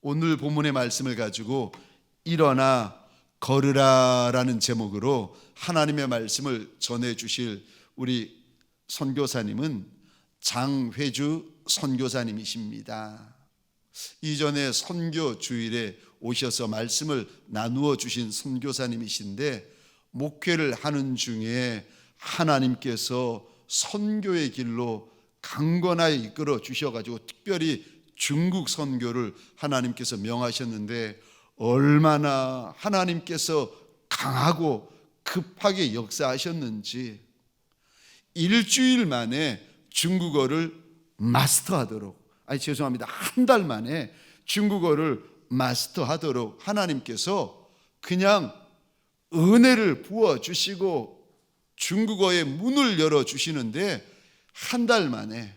오늘 본문의 말씀을 가지고 일어나 걸으라라는 제목으로 하나님의 말씀을 전해 주실 우리 선교사님은 장회주 선교사님이십니다. 이전에 선교 주일에 오셔서 말씀을 나누어 주신 선교사님이신데, 목회를 하는 중에 하나님께서 선교의 길로 강건하게 이끌어 주셔가지고 특별히 중국 선교를 하나님께서 명하셨는데, 얼마나 하나님께서 강하고 급하게 역사하셨는지 일주일 만에 중국어를 마스터하도록, 죄송합니다, 한 달 만에 중국어를 마스터하도록 하나님께서 그냥 은혜를 부어주시고 중국어의 문을 열어주시는데, 한 달 만에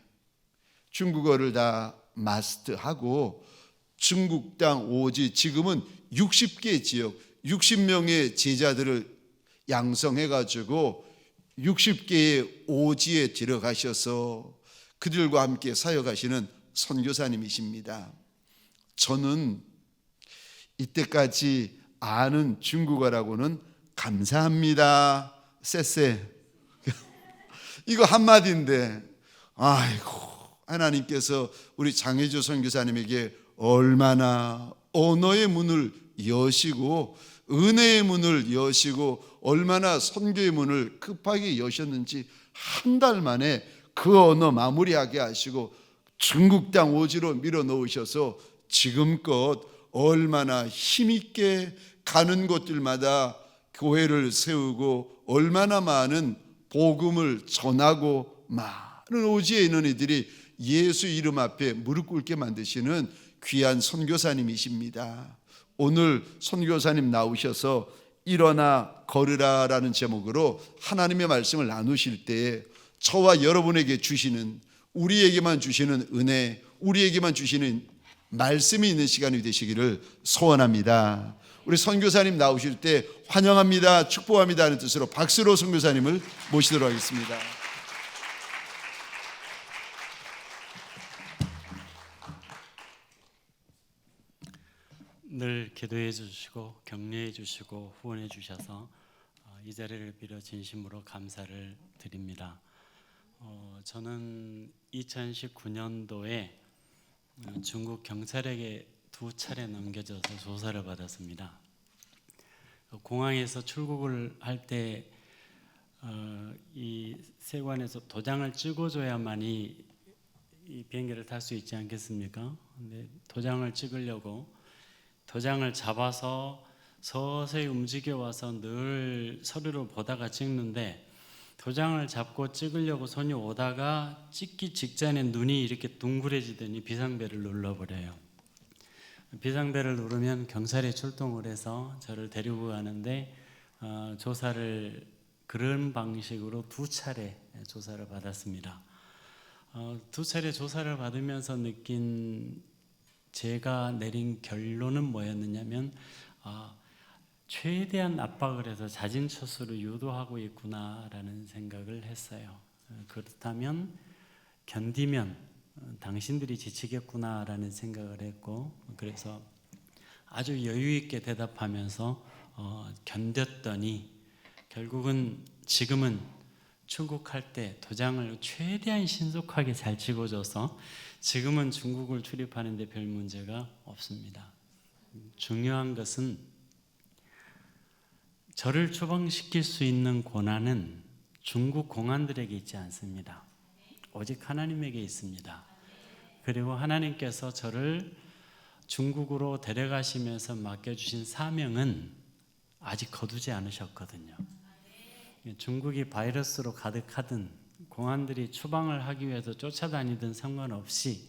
중국어를 다 마스터하고 중국 땅 오지, 지금은 60개 지역 60명의 제자들을 양성해가지고 60개의 오지에 들어가셔서 그들과 함께 사역하시는 선교사님이십니다. 저는 이때까지 아는 중국어라고는 감사합니다, 쎄쎄, 이거 한마디인데, 아이고, 하나님께서 우리 장혜주 선교사님에게 얼마나 언어의 문을 여시고 은혜의 문을 여시고 얼마나 선교의 문을 급하게 여셨는지, 한 달 만에 그 언어 마무리하게 하시고 중국 땅 오지로 밀어 넣으셔서 지금껏 얼마나 힘있게 가는 곳들마다 교회를 세우고 얼마나 많은 복음을 전하고 많은 오지에 있는 이들이 예수 이름 앞에 무릎 꿇게 만드시는 귀한 선교사님이십니다. 오늘 선교사님 나오셔서 일어나 걸으라라는 제목으로 하나님의 말씀을 나누실 때에 저와 여러분에게 주시는, 우리에게만 주시는 은혜, 우리에게만 주시는 말씀이 있는 시간이 되시기를 소원합니다. 우리 선교사님 나오실 때 환영합니다, 축복합니다 하는 뜻으로 박수로 선교사님을 모시도록 하겠습니다. 늘 기도해 주시고 격려해 주시고 후원해 주셔서 이 자리를 빌어 진심으로 감사를 드립니다. 저는 2019년도에 중국 경찰에게 2차례 넘겨져서 조사를 받았습니다. 공항에서 출국을 할 때 이 세관에서 도장을 찍어줘야만이 이 비행기를 탈 수 있지 않겠습니까? 근데 도장을 찍으려고 도장을 잡아서 서서히 움직여 와서 늘 서류를 보다가 찍는데, 도장을 잡고 찍으려고 손이 오다가 찍기 직전에 눈이 이렇게 둥그레지더니 비상벨을 눌러버려요. 비상벨을 누르면 경찰이 출동을 해서 저를 데리고 가는데, 조사를 그런 방식으로 2차례 조사를 받았습니다. 2차례 조사를 받으면서 느낀, 제가 내린 결론은 뭐였느냐면, 최대한 압박을 해서 자진처수를 유도하고 있구나라는 생각을 했어요. 그렇다면 견디면 당신들이 지치겠구나라는 생각을 했고, 그래서 아주 여유 있게 대답하면서 견뎠더니 결국은 지금은 출국할 때 도장을 최대한 신속하게 잘 찍어줘서 지금은 중국을 출입하는 데 별 문제가 없습니다. 중요한 것은 저를 추방시킬 수 있는 권한은 중국 공안들에게 있지 않습니다. 오직 하나님에게 있습니다. 그리고 하나님께서 저를 중국으로 데려가시면서 맡겨주신 사명은 아직 거두지 않으셨거든요. 중국이 바이러스로 가득하든 공안들이 추방을 하기 위해서 쫓아다니든 상관없이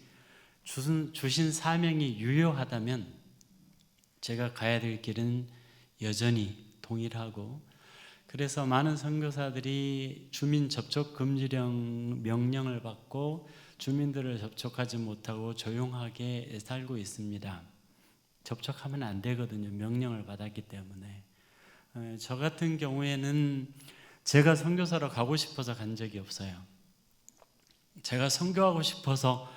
주신 사명이 유효하다면 제가 가야 될 길은 여전히 동일하고, 그래서 많은 선교사들이 주민 접촉 금지령 명령을 받고 주민들을 접촉하지 못하고 조용하게 살고 있습니다. 접촉하면 안 되거든요, 명령을 받았기 때문에. 저 같은 경우에는 제가 선교사로 가고 싶어서 간 적이 없어요. 제가 선교하고 싶어서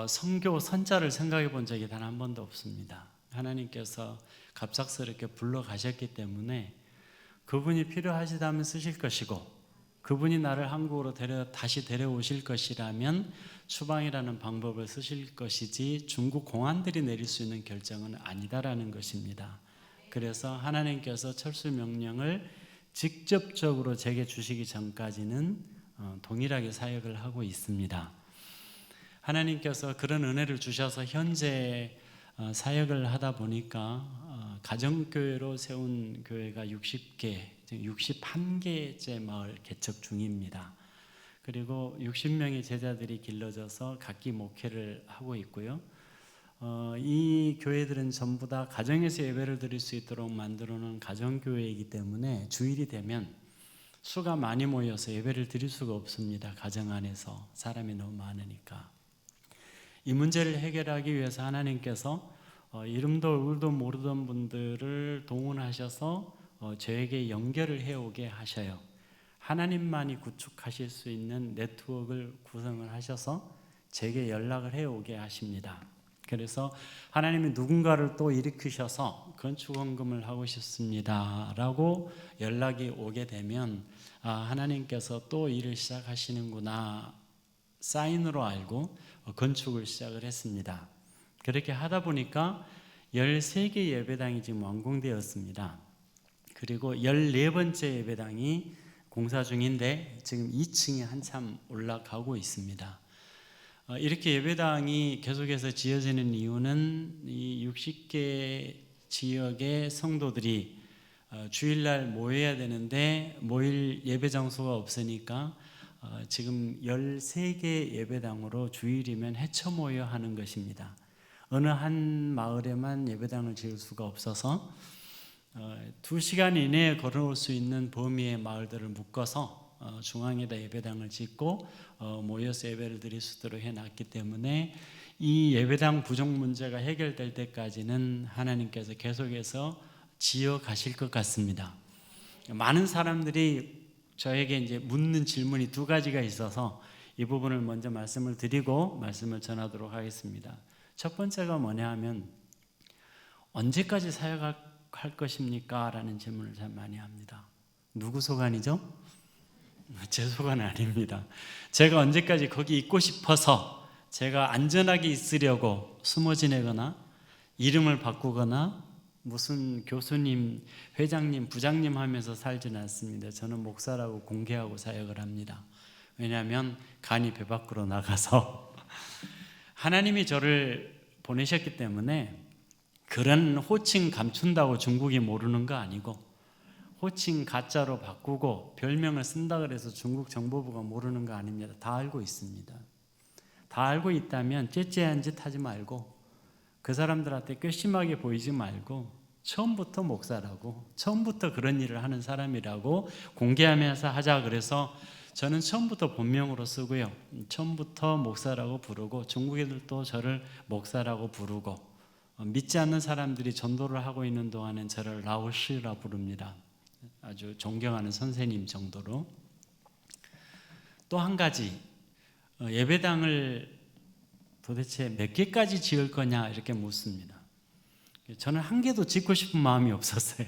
선교 선자를 생각해 본 적이 단 한 번도 없습니다. 하나님께서 갑작스럽게 불러가셨기 때문에 그분이 필요하시다면 쓰실 것이고, 그분이 나를 한국으로 다시 데려오실 것이라면 추방이라는 방법을 쓰실 것이지 중국 공안들이 내릴 수 있는 결정은 아니다라는 것입니다. 그래서 하나님께서 철수 명령을 직접적으로 제게 주시기 전까지는 동일하게 사역을 하고 있습니다. 하나님께서 그런 은혜를 주셔서 현재 사역을 하다 보니까 가정교회로 세운 교회가 60개, 61개째 마을 개척 중입니다. 그리고 60명의 제자들이 길러져서 각기 목회를 하고 있고요. 이 교회들은 전부 다 가정에서 예배를 드릴 수 있도록 만들어 놓은 가정교회이기 때문에 주일이 되면 수가 많이 모여서 예배를 드릴 수가 없습니다. 가정 안에서 사람이 너무 많으니까. 이 문제를 해결하기 위해서 하나님께서 이름도 얼굴도 모르던 분들을 동원하셔서 저에게 연결을 해오게 하셔요. 하나님만이 구축하실 수 있는 네트워크를 구성을 하셔서 제게 연락을 해오게 하십니다. 그래서 하나님이 누군가를 또 일으키셔서 건축 헌금을 하고 싶습니다 라고 연락이 오게 되면 하나님께서 또 일을 시작하시는구나 사인으로 알고 건축을 시작을 했습니다. 그렇게 하다 보니까 13개 예배당이 지금 완공되었습니다. 그리고 14번째 예배당이 공사 중인데 지금 2층에 한참 올라가고 있습니다. 이렇게 예배당이 계속해서 지어지는 이유는 이 60개 지역의 성도들이 주일날 모여야 되는데 모일 예배 장소가 없으니까 지금 13개 예배당으로 주일이면 헤쳐 모여 하는 것입니다. 어느 한 마을에만 예배당을 지을 수가 없어서 2시간 이내에 걸어올 수 있는 범위의 마을들을 묶어서 중앙에다 예배당을 짓고 모여서 예배를 드릴 수 있도록 해놨기 때문에 이 예배당 부족 문제가 해결될 때까지는 하나님께서 계속해서 지어 가실 것 같습니다. 많은 사람들이 저에게 이제 묻는 질문이 2가지가 있어서 이 부분을 먼저 말씀을 드리고 말씀을 전하도록 하겠습니다. 첫 번째가 뭐냐 하면 언제까지 사역할 것입니까? 라는 질문을 참 많이 합니다. 누구 소관이죠? 제 소관은 아닙니다. 제가 언제까지 거기 있고 싶어서 제가 안전하게 있으려고 숨어 지내거나 이름을 바꾸거나 무슨 교수님, 회장님, 부장님 하면서 살지는 않습니다. 저는 목사라고 공개하고 사역을 합니다. 왜냐하면 간이 배 밖으로 나가서 하나님이 저를 보내셨기 때문에 그런 호칭 감춘다고 중국이 모르는 거 아니고 호칭 가짜로 바꾸고 별명을 쓴다 그래서 중국 정보부가 모르는 거 아닙니다. 다 알고 있습니다. 다 알고 있다면 째째한 짓 하지 말고 그 사람들한테 괘씸하게 보이지 말고 처음부터 목사라고 처음부터 그런 일을 하는 사람이라고 공개하면서 하자 그래서 저는 처음부터 본명으로 쓰고요. 처음부터 목사라고 부르고 중국 애들도 저를 목사라고 부르고 믿지 않는 사람들이 전도를 하고 있는 동안엔 저를 라오시라 부릅니다. 아주 존경하는 선생님 정도로. 또 한 가지 예배당을 도대체 몇 개까지 지을 거냐 이렇게 묻습니다. 저는 한 개도 짓고 싶은 마음이 없었어요.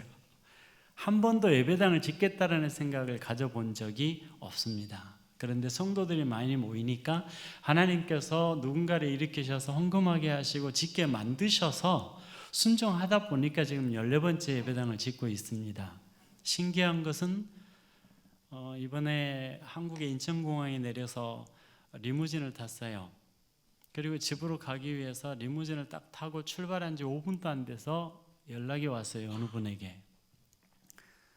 한 번도 예배당을 짓겠다라는 생각을 가져본 적이 없습니다. 그런데 성도들이 많이 모이니까 하나님께서 누군가를 일으키셔서 헌금하게 하시고 짓게 만드셔서 순종하다 보니까 지금 14번째 예배당을 짓고 있습니다. 신기한 것은 이번에 한국의 인천공항에 내려서 리무진을 탔어요. 그리고 집으로 가기 위해서 리무진을 딱 타고 출발한 지 5분도 안 돼서 연락이 왔어요. 어느 분에게.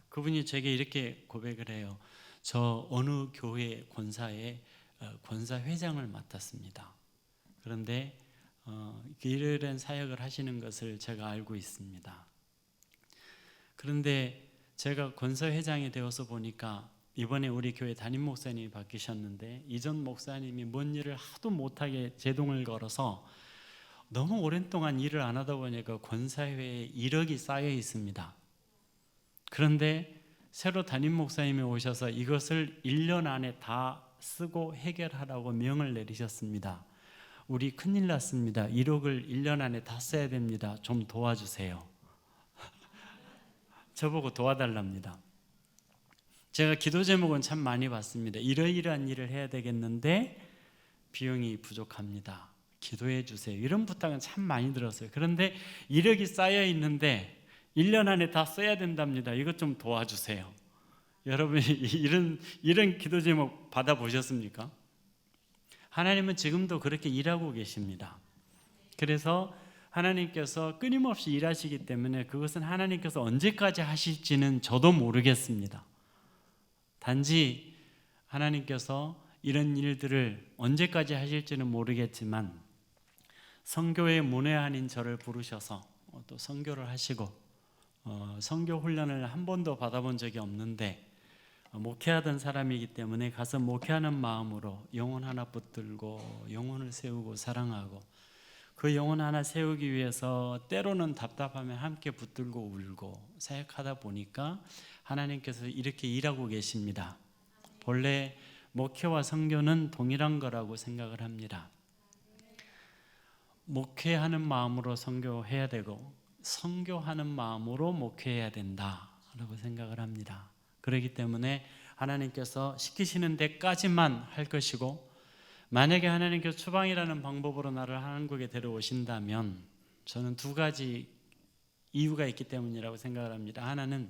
그분이 제게 이렇게 고백을 해요. 저 어느 교회 권사의 권사회장을 맡았습니다. 그런데 이런 사역을 하시는 것을 제가 알고 있습니다. 그런데 제가 권사회장이 되어서 보니까 이번에 우리 교회 담임 목사님이 바뀌셨는데 이전 목사님이 뭔 일을 하도 못하게 제동을 걸어서 너무 오랜 동안 일을 안 하다 보니까 권사회에 1억이 쌓여 있습니다. 그런데 새로 담임 목사님이 오셔서 이것을 1년 안에 다 쓰고 해결하라고 명을 내리셨습니다. 우리 큰일 났습니다. 1억을 1년 안에 다 써야 됩니다. 좀 도와주세요. 저보고 도와달랍니다. 제가 기도 제목은 참 많이 받습니다. 이러이러한 일을 해야 되겠는데 비용이 부족합니다. 기도해 주세요. 이런 부탁은 참 많이 들었어요. 그런데 1억이 쌓여 있는데 1년 안에 다 써야 된답니다. 이것 좀 도와주세요. 여러분이 이런 기도 제목 받아보셨습니까? 하나님은 지금도 그렇게 일하고 계십니다. 그래서 하나님께서 끊임없이 일하시기 때문에 그것은 하나님께서 언제까지 하실지는 저도 모르겠습니다. 단지 하나님께서 이런 일들을 언제까지 하실지는 모르겠지만 선교의 문외한인 저를 부르셔서 또 선교를 하시고 선교 훈련을 한 번도 받아본 적이 없는데 목회하던 사람이기 때문에 가서 목회하는 마음으로 영혼 하나 붙들고 영혼을 세우고 사랑하고 그 영혼 하나 세우기 위해서 때로는 답답하면 함께 붙들고 울고 사역하다 보니까 하나님께서 이렇게 일하고 계십니다. 본래 목회와 선교는 동일한 거라고 생각을 합니다. 목회하는 마음으로 선교해야 되고 선교하는 마음으로 목회해야 된다라고 생각을 합니다. 그렇기 때문에 하나님께서 시키시는 데까지만 할 것이고 만약에 하나님께서 추방이라는 방법으로 나를 한국에 데려오신다면 저는 두 가지 이유가 있기 때문이라고 생각을 합니다. 하나는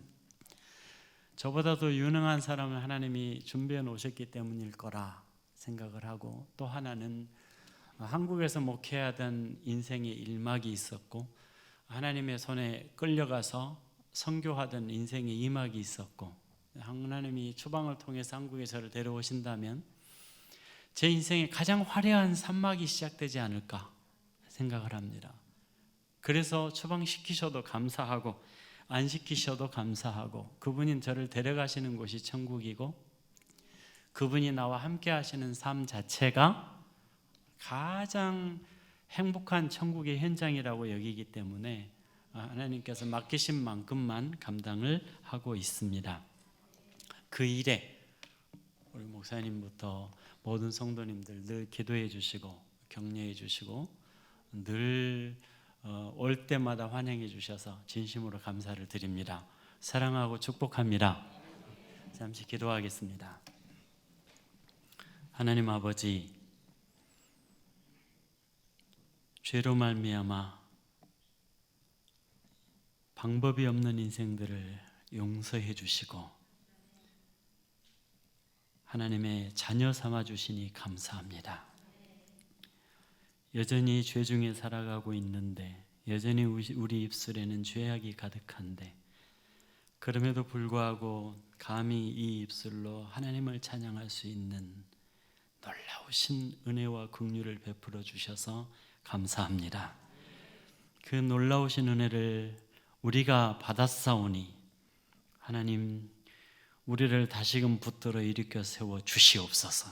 저보다도 유능한 사람을 하나님이 준비해 놓으셨기 때문일 거라 생각을 하고 또 하나는 한국에서 목회하던 인생의 일막이 있었고 하나님의 손에 끌려가서 선교하던 인생의 이막이 있었고 하나님이 추방을 통해서 한국에 저를 데려오신다면 제 인생의 가장 화려한 산막이 시작되지 않을까 생각을 합니다. 그래서 추방시키셔도 감사하고 안 시키셔도 감사하고 그분이 저를 데려가시는 곳이 천국이고 그분이 나와 함께 하시는 삶 자체가 가장 행복한 천국의 현장이라고 여기기 때문에 하나님께서 맡기신 만큼만 감당을 하고 있습니다. 그 일에 우리 목사님부터 모든 성도님들 늘 기도해 주시고 격려해 주시고 늘 올 때마다 환영해 주셔서 진심으로 감사를 드립니다. 사랑하고 축복합니다. 잠시 기도하겠습니다. 하나님 아버지, 죄로 말미암아 방법이 없는 인생들을 용서해 주시고 하나님의 자녀 삼아 주시니 감사합니다. 여전히 죄 중에 살아가고 있는데 여전히 우리 입술에는 죄악이 가득한데 그럼에도 불구하고 감히 이 입술로 하나님을 찬양할 수 있는 놀라우신 은혜와 긍휼을 베풀어 주셔서 감사합니다. 그 놀라우신 은혜를 우리가 받았사오니 하나님 우리를 다시금 붙들어 일으켜 세워 주시옵소서.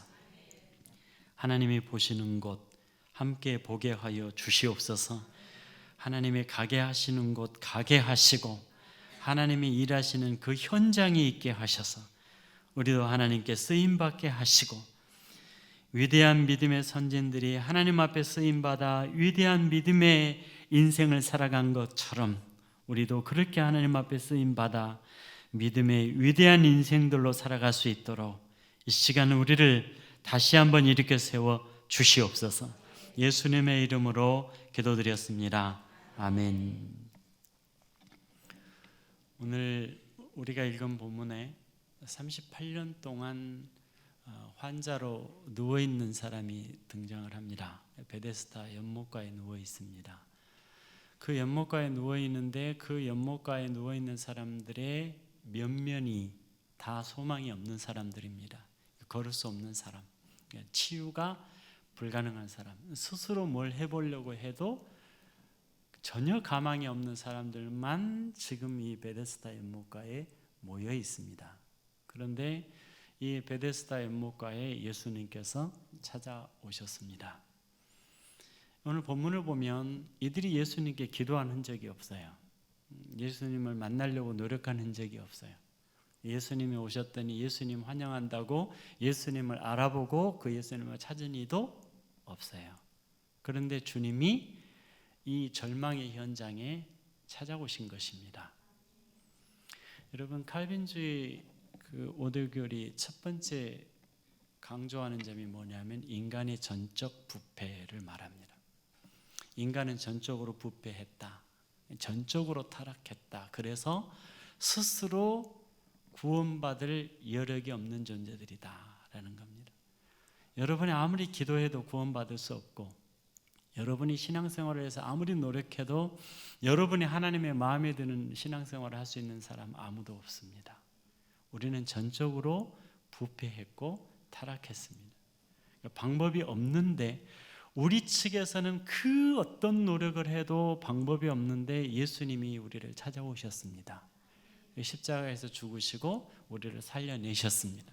하나님이 보시는 곳 함께 보게 하여 주시옵소서. 하나님이 가게 하시는 곳 가게 하시고 하나님이 일하시는 그 현장이 있게 하셔서 우리도 하나님께 쓰임받게 하시고 위대한 믿음의 선진들이 하나님 앞에 쓰임받아 위대한 믿음의 인생을 살아간 것처럼 우리도 그렇게 하나님 앞에 쓰임받아 믿음의 위대한 인생들로 살아갈 수 있도록 이 시간 우리를 다시 한번 일으켜 세워 주시옵소서. 예수님의 이름으로 기도드렸습니다. 아멘. 오늘 우리가 읽은 본문에 38년 동안 환자로 누워있는 사람이 등장을 합니다. 베데스다 연못가에 누워 있습니다. 그 연못가에 누워 있는데 그 연못가에 누워 있는 사람들의 면면이 다 소망이 없는 사람들입니다. 걸을 수 없는 사람, 치유가 불가능한 사람, 스스로 뭘 해보려고 해도 전혀 가망이 없는 사람들만 지금 이 베데스다 연못가에 모여 있습니다. 그런데 이 베데스다 연못가에 예수님께서 찾아오셨습니다. 오늘 본문을 보면 이들이 예수님께 기도한 흔적이 없어요. 예수님을 만나려고 노력한 흔적이 없어요. 예수님이 오셨더니 예수님 환영한다고 예수님을 알아보고 그 예수님을 찾은 이도 없어요. 그런데 주님이 이 절망의 현장에 찾아오신 것입니다. 여러분, 칼빈주의 그 오대교리 첫 번째 강조하는 점이 뭐냐면 인간의 전적 부패를 말합니다. 인간은 전적으로 부패했다. 전적으로 타락했다. 그래서 스스로 구원받을 여력이 없는 존재들이다라는 겁니다. 여러분이 아무리 기도해도 구원받을 수 없고, 여러분이 신앙생활을 해서 아무리 노력해도 여러분이 하나님의 마음에 드는 신앙생활을 할 수 있는 사람 아무도 없습니다. 우리는 전적으로 부패했고 타락했습니다. 방법이 없는데, 우리 측에서는 그 어떤 노력을 해도 방법이 없는데 예수님이 우리를 찾아오셨습니다. 십자가에서 죽으시고 우리를 살려내셨습니다.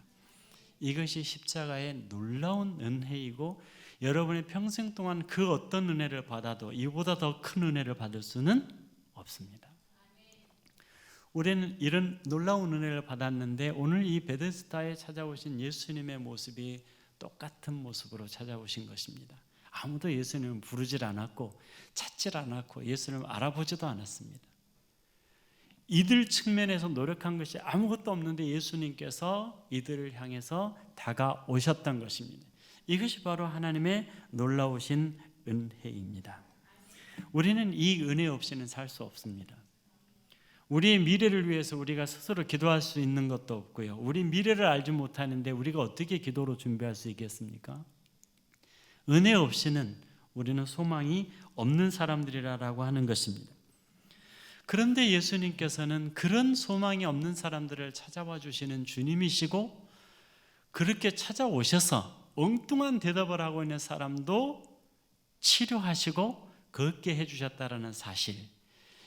이것이 십자가의 놀라운 은혜이고, 여러분의 평생 동안 그 어떤 은혜를 받아도 이보다 더 큰 은혜를 받을 수는 없습니다. 우리는 이런 놀라운 은혜를 받았는데, 오늘 이 베데스다에 찾아오신 예수님의 모습이 똑같은 모습으로 찾아오신 것입니다. 아무도 예수님을 부르질 않았고 찾질 않았고 예수님을 알아보지도 않았습니다. 이들 측면에서 노력한 것이 아무것도 없는데 예수님께서 이들을 향해서 다가오셨던 것입니다. 이것이 바로 하나님의 놀라우신 은혜입니다. 우리는 이 은혜 없이는 살 수 없습니다. 우리의 미래를 위해서 우리가 스스로 기도할 수 있는 것도 없고요. 우리 미래를 알지 못하는데 우리가 어떻게 기도로 준비할 수 있겠습니까? 은혜 없이는 우리는 소망이 없는 사람들이라고 하는 것입니다. 그런데 예수님께서는 그런 소망이 없는 사람들을 찾아와 주시는 주님이시고, 그렇게 찾아오셔서 엉뚱한 대답을 하고 있는 사람도 치료하시고 걷게 해주셨다는 사실,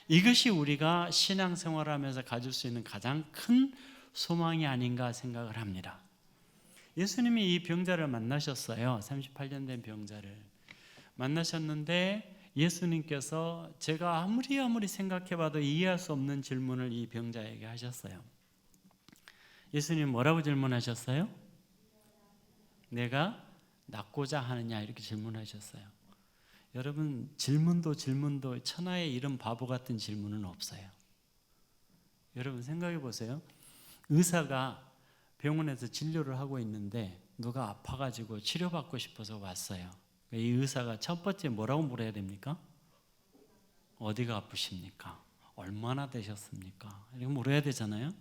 이것이 우리가 신앙생활을 하면서 가질 수 있는 가장 큰 소망이 아닌가 생각을 합니다. 예수님이 이 병자를 만나셨어요. 38년 된 병자를 만나셨는데, 예수님께서 제가 아무리 생각해봐도 이해할 수 없는 질문을 이 병자에게 하셨어요. 예수님 뭐라고 질문하셨어요? 내가 낫고자 하느냐, 이렇게 질문하셨어요. 여러분, 질문도 천하에 이런 바보 같은 질문은 없어요. 여러분 생각해 보세요. 의사가 병원에서 진료를 하고 있는데 누가 아파가지고 치료받고 싶어서 왔어요. 이 의사가 첫 번째 뭐라고 물어야 됩니까? 어디가 아프십니까? 얼마나 되셨습니까? 이렇게 물어야 되잖아요.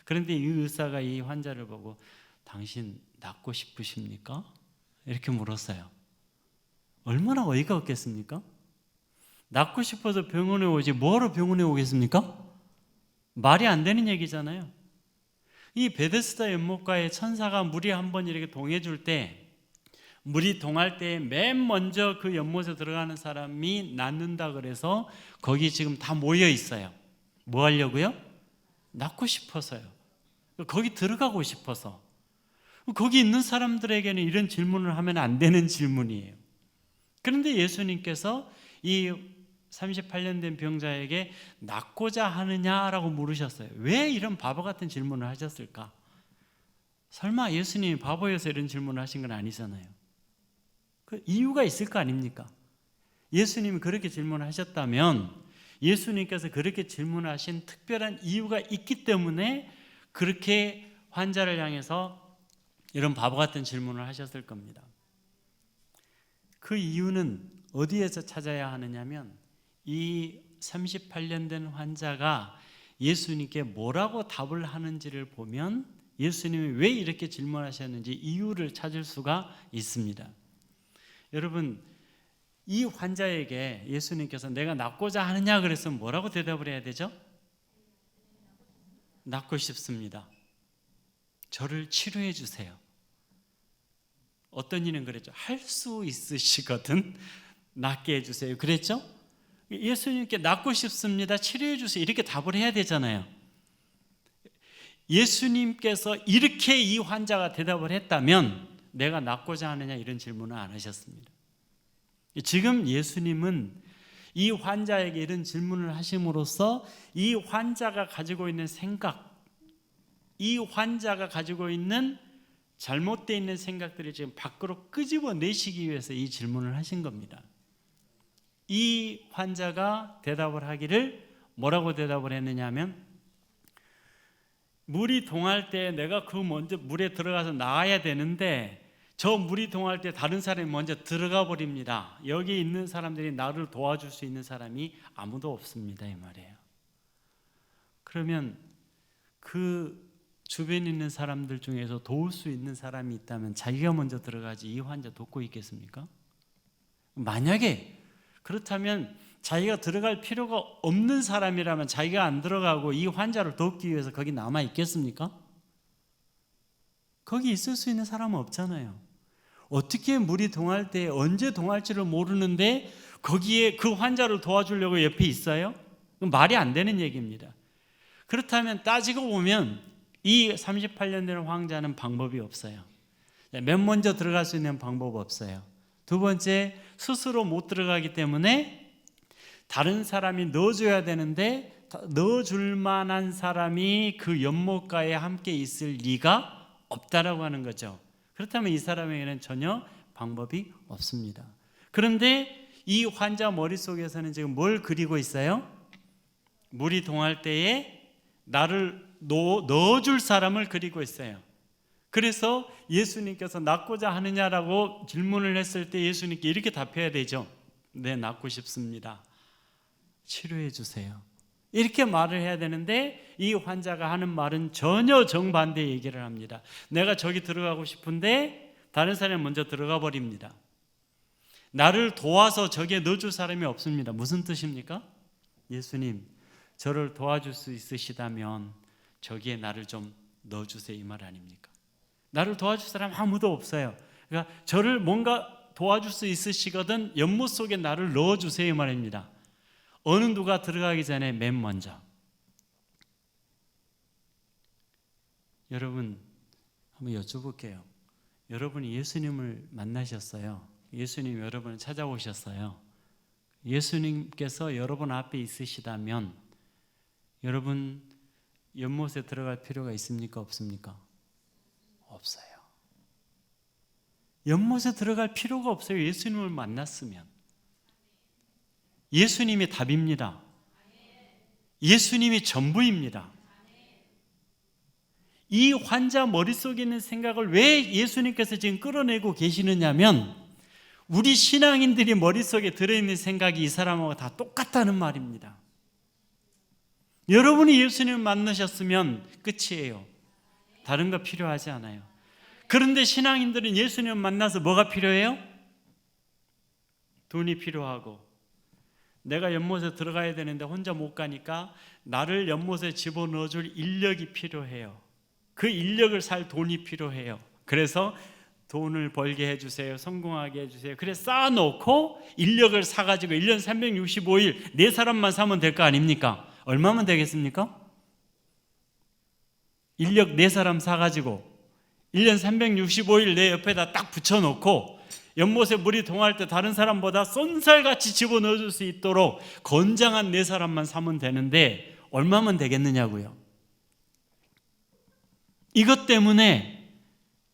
그런데 이 의사가 이 환자를 보고 당신 낫고 싶으십니까? 이렇게 물었어요. 얼마나 어이가 없겠습니까? 낫고 싶어서 병원에 오지 뭐하러 병원에 오겠습니까? 말이 안 되는 얘기잖아요. 이 베데스다 연못가에 천사가 물이 한번 이렇게 동해줄 때, 물이 동할 때 맨 먼저 그 연못에 들어가는 사람이 낫는다 그래서 거기 지금 다 모여 있어요. 뭐 하려고요? 낫고 싶어서요. 거기 들어가고 싶어서. 거기 있는 사람들에게는 이런 질문을 하면 안 되는 질문이에요. 그런데 예수님께서 이 38년 된 병자에게 낫고자 하느냐라고 물으셨어요. 왜 이런 바보 같은 질문을 하셨을까? 설마 예수님이 바보여서 이런 질문을 하신 건 아니잖아요. 그 이유가 있을 거 아닙니까? 예수님이 그렇게 질문하셨다면 예수님께서 그렇게 질문하신 특별한 이유가 있기 때문에 그렇게 환자를 향해서 이런 바보 같은 질문을 하셨을 겁니다. 그 이유는 어디에서 찾아야 하느냐면, 이 38년 된 환자가 예수님께 뭐라고 답을 하는지를 보면 예수님이 왜 이렇게 질문하셨는지 이유를 찾을 수가 있습니다. 여러분, 이 환자에게 예수님께서 내가 낫고자 하느냐 그래서 뭐라고 대답을 해야 되죠? 낫고 싶습니다. 저를 치료해 주세요. 어떤 이는 그랬죠. 할 수 있으시거든 낫게 해주세요. 그랬죠? 예수님께 낫고 싶습니다. 치료해 주세요. 이렇게 답을 해야 되잖아요. 예수님께서 이렇게 이 환자가 대답을 했다면 내가 낫고자 하느냐 이런 질문을 안 하셨습니다. 지금 예수님은 이 환자에게 이런 질문을 하심으로써 이 환자가 가지고 있는 생각, 이 환자가 가지고 있는 잘못되어 있는 생각들을 지금 밖으로 끄집어내시기 위해서 이 질문을 하신 겁니다. 이 환자가 대답을 하기를 뭐라고 대답을 했느냐 하면, 물이 동할 때 내가 그 먼저 물에 들어가서 나와야 되는데 저 물이 동할 때 다른 사람이 먼저 들어가 버립니다. 여기 있는 사람들이 나를 도와줄 수 있는 사람이 아무도 없습니다, 이 말이에요. 그러면 그 주변에 있는 사람들 중에서 도울 수 있는 사람이 있다면 자기가 먼저 들어가지 이 환자 돕고 있겠습니까? 만약에 그렇다면 자기가 들어갈 필요가 없는 사람이라면 자기가 안 들어가고 이 환자를 돕기 위해서 거기 남아 있겠습니까? 거기 있을 수 있는 사람은 없잖아요. 어떻게 물이 동할 때 언제 동할지를 모르는데 거기에 그 환자를 도와주려고 옆에 있어요? 말이 안 되는 얘기입니다. 그렇다면 따지고 보면 이 38년 된 황자는 방법이 없어요. 맨 먼저 들어갈 수 있는 방법 없어요. 두 번째, 스스로 못 들어가기 때문에 다른 사람이 넣어줘야 되는데 넣어줄 만한 사람이 그 연못가에 함께 있을 리가 없다라고 하는 거죠. 그렇다면 이 사람에게는 전혀 방법이 없습니다. 그런데 이 환자 머릿속에서는 지금 뭘 그리고 있어요? 물이 동할 때에 나를 넣어줄 사람을 그리고 있어요. 그래서 예수님께서 낫고자 하느냐라고 질문을 했을 때 예수님께 이렇게 답해야 되죠. 네, 낫고 싶습니다. 치료해 주세요. 이렇게 말을 해야 되는데 이 환자가 하는 말은 전혀 정반대 얘기를 합니다. 내가 저기 들어가고 싶은데 다른 사람이 먼저 들어가 버립니다. 나를 도와서 저기에 넣어줄 사람이 없습니다. 무슨 뜻입니까? 예수님, 저를 도와줄 수 있으시다면 저기에 나를 좀 넣어주세요, 이 말 아닙니까? 나를 도와줄 사람 아무도 없어요. 그러니까 저를 뭔가 도와줄 수 있으시거든 연못 속에 나를 넣어주세요, 이 말입니다. 어느 누가 들어가기 전에 맨 먼저. 여러분, 한번 여쭤볼게요. 여러분이 예수님을 만나셨어요. 예수님 여러분을 찾아오셨어요. 예수님께서 여러분 앞에 있으시다면 여러분 연못에 들어갈 필요가 있습니까? 없습니까? 없어요. 연못에 들어갈 필요가 없어요. 예수님을 만났으면. 예수님이 답입니다. 예수님이 전부입니다. 이 환자 머릿속에 있는 생각을 왜 예수님께서 지금 끌어내고 계시느냐면 우리 신앙인들이 머릿속에 들어있는 생각이 이 사람하고 다 똑같다는 말입니다. 여러분이 예수님을 만나셨으면 끝이에요. 다른 거 필요하지 않아요. 그런데 신앙인들은 예수님을 만나서 뭐가 필요해요? 돈이 필요하고 내가 연못에 들어가야 되는데 혼자 못 가니까 나를 연못에 집어넣어줄 인력이 필요해요. 그 인력을 살 돈이 필요해요. 그래서 돈을 벌게 해주세요. 성공하게 해주세요. 그래서 쌓아놓고 인력을 사가지고 1년 365일 네 사람만 사면 될 거 아닙니까? 얼마면 되겠습니까? 인력 네 사람 사가지고 1년 365일 내 옆에다 딱 붙여놓고 연못에 물이 동할 때 다른 사람보다 쏜살같이 집어넣어줄 수 있도록 건장한 네 사람만 사면 되는데 얼마면 되겠느냐고요. 이것 때문에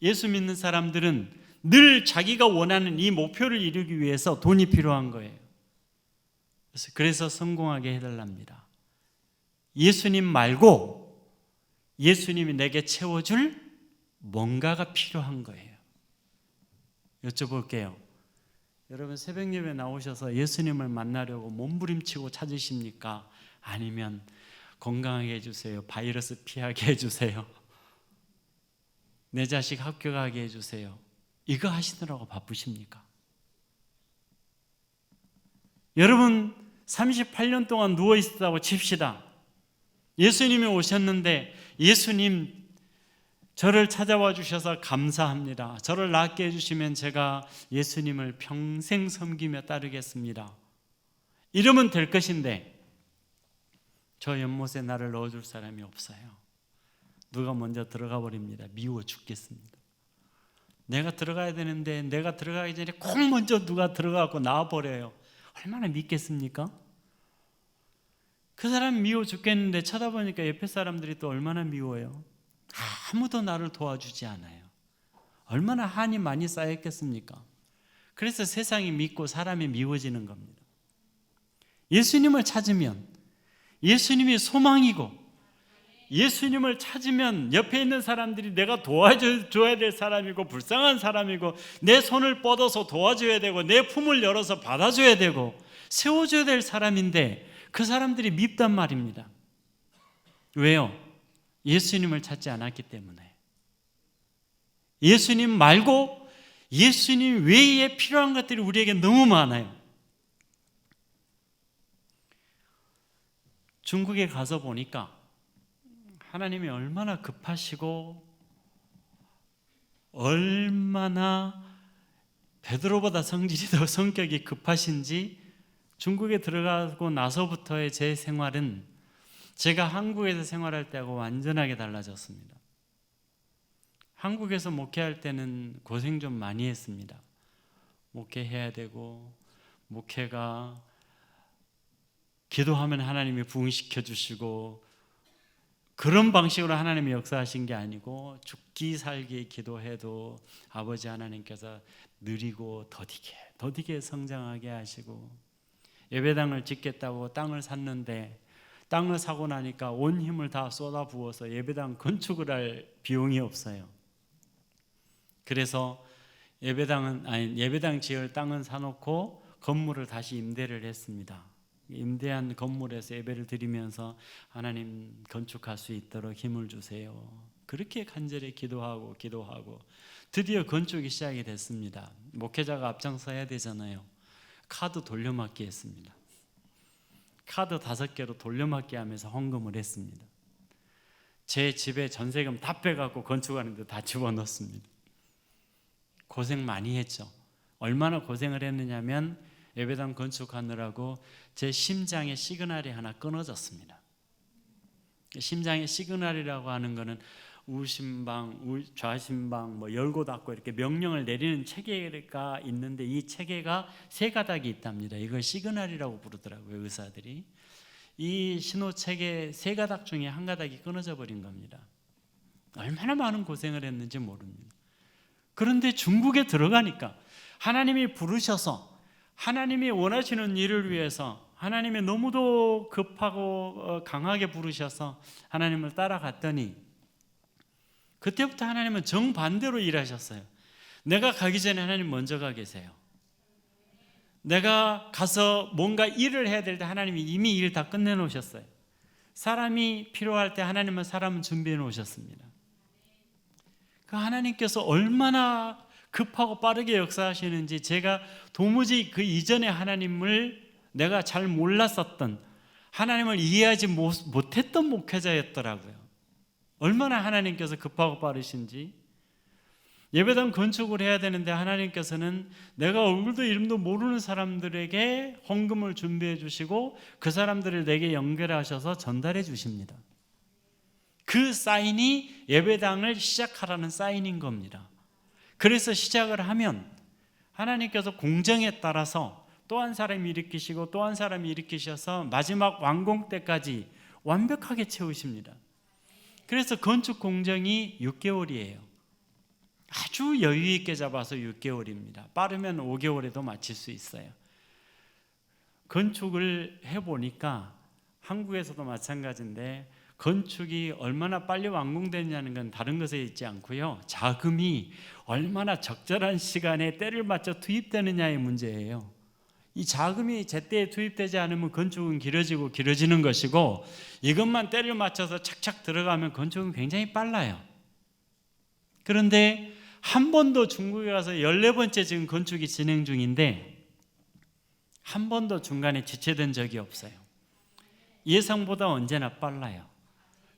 예수 믿는 사람들은 늘 자기가 원하는 이 목표를 이루기 위해서 돈이 필요한 거예요. 그래서 성공하게 해달랍니다. 예수님 말고 예수님이 내게 채워줄 뭔가가 필요한 거예요. 여쭤볼게요. 여러분 새벽 예배 나오셔서 예수님을 만나려고 몸부림치고 찾으십니까? 아니면 건강하게 해주세요. 바이러스 피하게 해주세요. 내 자식 학교 가게 해주세요. 이거 하시느라고 바쁘십니까? 여러분 38년 동안 누워있었다고 칩시다. 예수님이 오셨는데 예수님 저를 찾아와 주셔서 감사합니다. 저를 낫게 해주시면 제가 예수님을 평생 섬기며 따르겠습니다. 이러면 될 것인데 저 연못에 나를 넣어줄 사람이 없어요. 누가 먼저 들어가 버립니다. 미워 죽겠습니다. 내가 들어가야 되는데 내가 들어가기 전에 꼭 먼저 누가 들어가고 나와버려요. 얼마나 믿겠습니까? 그 사람 미워 죽겠는데 쳐다보니까 옆에 사람들이 또 얼마나 미워요. 아무도 나를 도와주지 않아요. 얼마나 한이 많이 쌓였겠습니까? 그래서 세상이 믿고 사람이 미워지는 겁니다. 예수님을 찾으면 예수님이 소망이고, 예수님을 찾으면 옆에 있는 사람들이 내가 도와줘야 될 사람이고 불쌍한 사람이고 내 손을 뻗어서 도와줘야 되고 내 품을 열어서 받아줘야 되고 세워줘야 될 사람인데 그 사람들이 밉단 말입니다. 왜요? 예수님을 찾지 않았기 때문에. 예수님 말고 예수님 외에 필요한 것들이 우리에게 너무 많아요. 중국에 가서 보니까 하나님이 얼마나 급하시고 얼마나 베드로보다 성질이 더 성격이 급하신지 중국에 들어가고 나서부터의 제 생활은 제가 한국에서 생활할 때하고 완전하게 달라졌습니다. 한국에서 목회할 때는 고생 좀 많이 했습니다. 목회해야 되고 목회가 기도하면 하나님이 부응시켜 주시고 그런 방식으로 하나님이 역사하신 게 아니고 죽기 살기 기도해도 아버지 하나님께서 느리고 더디게 성장하게 하시고 예배당을 짓겠다고 땅을 샀는데 땅을 사고 나니까 온 힘을 다 쏟아 부어서 예배당 건축을 할 비용이 없어요. 그래서 예배당 지을 땅은 사놓고 건물을 다시 임대를 했습니다. 임대한 건물에서 예배를 드리면서 하나님 건축할 수 있도록 힘을 주세요. 그렇게 간절히 기도하고 드디어 건축이 시작이 됐습니다. 목회자가 앞장서야 되잖아요. 카드 돌려막기 했습니다. 카드 5개로 돌려막기 하면서 헌금을 했습니다. 제 집에 전세금 다 빼갖고 건축하는데 다 집어넣었습니다. 고생 많이 했죠. 얼마나 고생을 했느냐면 예배당 건축하느라고 제 심장의 시그널이 하나 끊어졌습니다. 심장의 시그널이라고 하는 거는 우심방, 좌심방 열고 닫고 이렇게 명령을 내리는 체계가 있는데 이 체계가 3가닥이 있답니다. 이걸 시그널이라고 부르더라고요, 의사들이. 이 신호 체계 3가닥 중에 한 가닥이 끊어져 버린 겁니다. 얼마나 많은 고생을 했는지 모릅니다. 그런데 중국에 들어가니까 하나님이 부르셔서 하나님이 원하시는 일을 위해서 하나님이 너무도 급하고 강하게 부르셔서 하나님을 따라갔더니 그때부터 하나님은 정반대로 일하셨어요. 내가 가기 전에 하나님 먼저 가 계세요. 내가 가서 뭔가 일을 해야 될 때 하나님이 이미 일 다 끝내 놓으셨어요. 사람이 필요할 때 하나님은 사람을 준비해 놓으셨습니다. 그 하나님께서 얼마나 급하고 빠르게 역사하시는지 제가 도무지 그 이전의 하나님을 내가 잘 몰랐었던, 하나님을 이해하지 못했던 목회자였더라고요. 얼마나 하나님께서 급하고 빠르신지. 예배당 건축을 해야 되는데 하나님께서는 내가 얼굴도 이름도 모르는 사람들에게 헌금을 준비해 주시고 그 사람들을 내게 연결하셔서 전달해 주십니다. 그 사인이 예배당을 시작하라는 사인인 겁니다. 그래서 시작을 하면 하나님께서 공정에 따라서 또 한 사람이 일으키시고 또 한 사람이 일으키셔서 마지막 완공 때까지 완벽하게 채우십니다. 그래서 건축 공정이 6개월이에요. 아주 여유 있게 잡아서 6개월입니다. 빠르면 5개월에도 마칠 수 있어요. 건축을 해보니까 한국에서도 마찬가지인데 건축이 얼마나 빨리 완공되느냐는 건 다른 것에 있지 않고요. 자금이 얼마나 적절한 시간에 때를 맞춰 투입되느냐의 문제예요. 이 자금이 제때에 투입되지 않으면 건축은 길어지는 것이고 이것만 때를 맞춰서 착착 들어가면 건축은 굉장히 빨라요. 그런데 한 번도 중국에 가서 14번째 지금 건축이 진행 중인데 한 번도 중간에 지체된 적이 없어요. 예상보다 언제나 빨라요.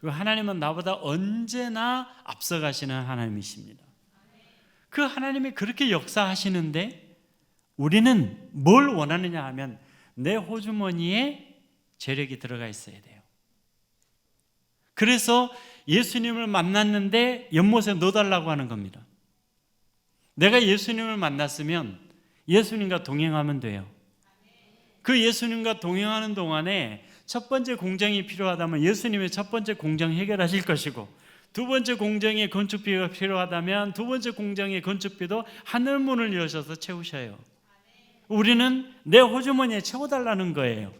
그리고 하나님은 나보다 언제나 앞서가시는 하나님이십니다. 그 하나님이 그렇게 역사하시는데 우리는 뭘 원하느냐 하면 내 호주머니에 재력이 들어가 있어야 돼요. 그래서 예수님을 만났는데 연못에 넣어달라고 하는 겁니다. 내가 예수님을 만났으면 예수님과 동행하면 돼요. 그 예수님과 동행하는 동안에 첫 번째 공정이 필요하다면 예수님의 첫 번째 공정 해결하실 것이고 두 번째 공정의 건축비가 필요하다면 두 번째 공정의 건축비도 하늘문을 여셔서 채우셔요. 우리는 내 호주머니에 채워달라는 거예요.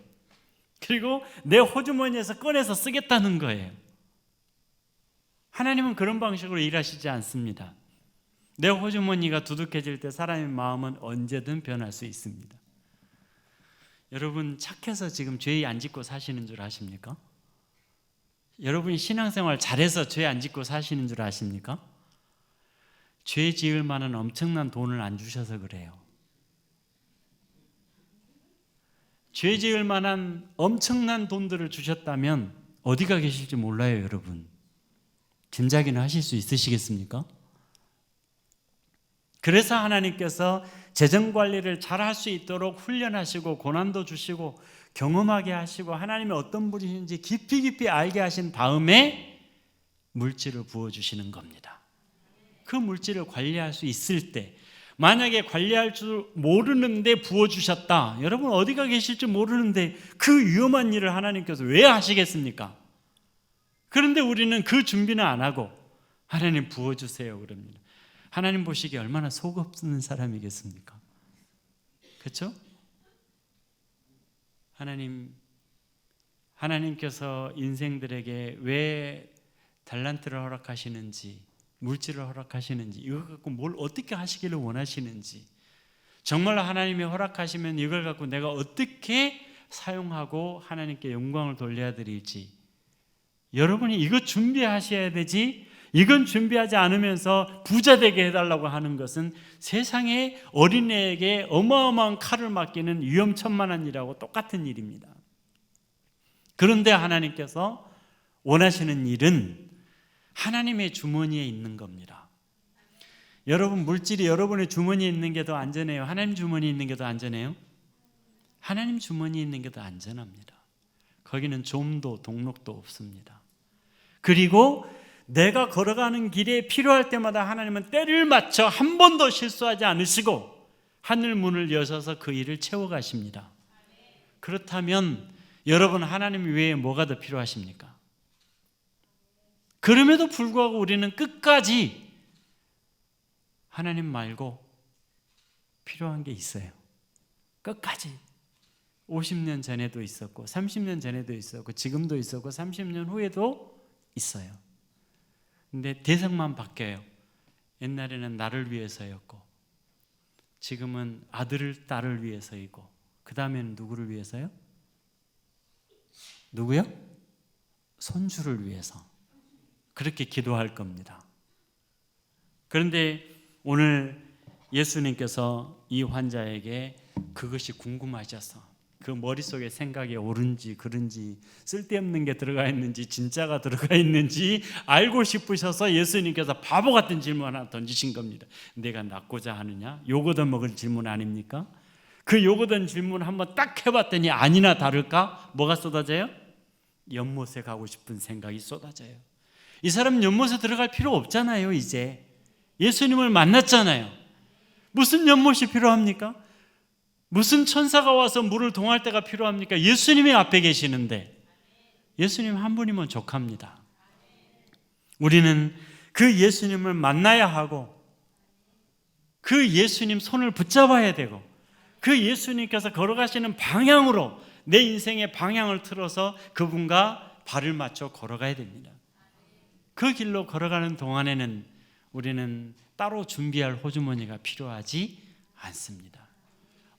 그리고 내 호주머니에서 꺼내서 쓰겠다는 거예요. 하나님은 그런 방식으로 일하시지 않습니다. 내 호주머니가 두둑해질 때 사람의 마음은 언제든 변할 수 있습니다. 여러분 착해서 지금 죄 안 짓고 사시는 줄 아십니까? 여러분이 신앙생활 잘해서 죄 안 짓고 사시는 줄 아십니까? 죄 지을 만한 엄청난 돈을 안 주셔서 그래요. 죄 지을 만한 엄청난 돈들을 주셨다면 어디가 계실지 몰라요, 여러분. 짐작이나 하실 수 있으시겠습니까? 그래서 하나님께서 재정관리를 잘 할 수 있도록 훈련하시고 고난도 주시고 경험하게 하시고 하나님이 어떤 분이신지 깊이 알게 하신 다음에 물질을 부어주시는 겁니다. 그 물질을 관리할 수 있을 때, 만약에 관리할 줄 모르는데 부어주셨다, 여러분 어디가 계실지 모르는데 그 위험한 일을 하나님께서 왜 하시겠습니까? 그런데 우리는 그 준비는 안 하고 하나님 부어주세요 그럽니다. 하나님 보시기에 얼마나 속 없는 사람이겠습니까? 그렇죠? 하나님께서 인생들에게 왜 달란트를 허락하시는지, 물질을 허락하시는지, 이걸 갖고 뭘 어떻게 하시기를 원하시는지, 정말로 하나님이 허락하시면 이걸 갖고 내가 어떻게 사용하고 하나님께 영광을 돌려야 드릴지, 여러분이 이거 준비하셔야 되지, 이건 준비하지 않으면서 부자 되게 해달라고 하는 것은 세상의 어린애에게 어마어마한 칼을 맡기는 위험천만한 일하고 똑같은 일입니다. 그런데 하나님께서 원하시는 일은 하나님의 주머니에 있는 겁니다. 여러분, 물질이 여러분의 주머니에 있는 게 더 안전해요? 하나님 주머니에 있는 게 더 안전해요? 하나님 주머니에 있는 게 더 안전합니다. 거기는 좀도 동록도 없습니다. 그리고 내가 걸어가는 길에 필요할 때마다 하나님은 때를 맞춰 한 번도 실수하지 않으시고 하늘 문을 여셔서 그 일을 채워가십니다. 그렇다면 여러분, 하나님 외에 뭐가 더 필요하십니까? 그럼에도 불구하고 우리는 끝까지 하나님 말고 필요한 게 있어요. 끝까지. 50년 전에도 있었고 30년 전에도 있었고 지금도 있었고 30년 후에도 있어요. 근데 대상만 바뀌어요. 옛날에는 나를 위해서였고 지금은 아들을 딸을 위해서이고 그 다음에는 누구를 위해서요? 누구요? 손주를 위해서. 그렇게 기도할 겁니다. 그런데 오늘 예수님께서 이 환자에게 그것이 궁금하셔서 그 머릿속에 생각이 옳은지 그른지 쓸데없는 게 들어가 있는지 진짜가 들어가 있는지 알고 싶으셔서 예수님께서 바보 같은 질문 하나 던지신 겁니다. 내가 낫고자 하느냐? 욕 얻어먹을 질문 아닙니까? 그 욕 얻은 질문 한번 딱 해봤더니 아니나 다를까? 뭐가 쏟아져요? 연못에 가고 싶은 생각이 쏟아져요. 이 사람 연못에 들어갈 필요 없잖아요. 이제 예수님을 만났잖아요. 무슨 연못이 필요합니까? 무슨 천사가 와서 물을 동할 때가 필요합니까? 예수님이 앞에 계시는데 예수님 한 분이면 족합니다. 우리는 그 예수님을 만나야 하고 그 예수님 손을 붙잡아야 되고 그 예수님께서 걸어가시는 방향으로 내 인생의 방향을 틀어서 그분과 발을 맞춰 걸어가야 됩니다. 그 길로 걸어가는 동안에는 우리는 따로 준비할 호주머니가 필요하지 않습니다.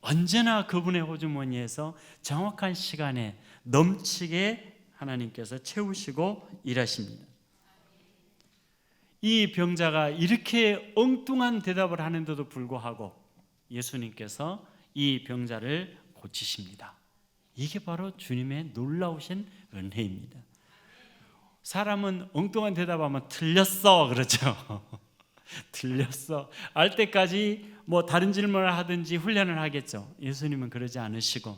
언제나 그분의 호주머니에서 정확한 시간에 넘치게 하나님께서 채우시고 일하십니다. 이 병자가 이렇게 엉뚱한 대답을 하는데도 불구하고 예수님께서 이 병자를 고치십니다. 이게 바로 주님의 놀라우신 은혜입니다. 사람은 엉뚱한 대답하면 틀렸어 그러죠. 틀렸어. 알 때까지 뭐 다른 질문을 하든지 훈련을 하겠죠. 예수님은 그러지 않으시고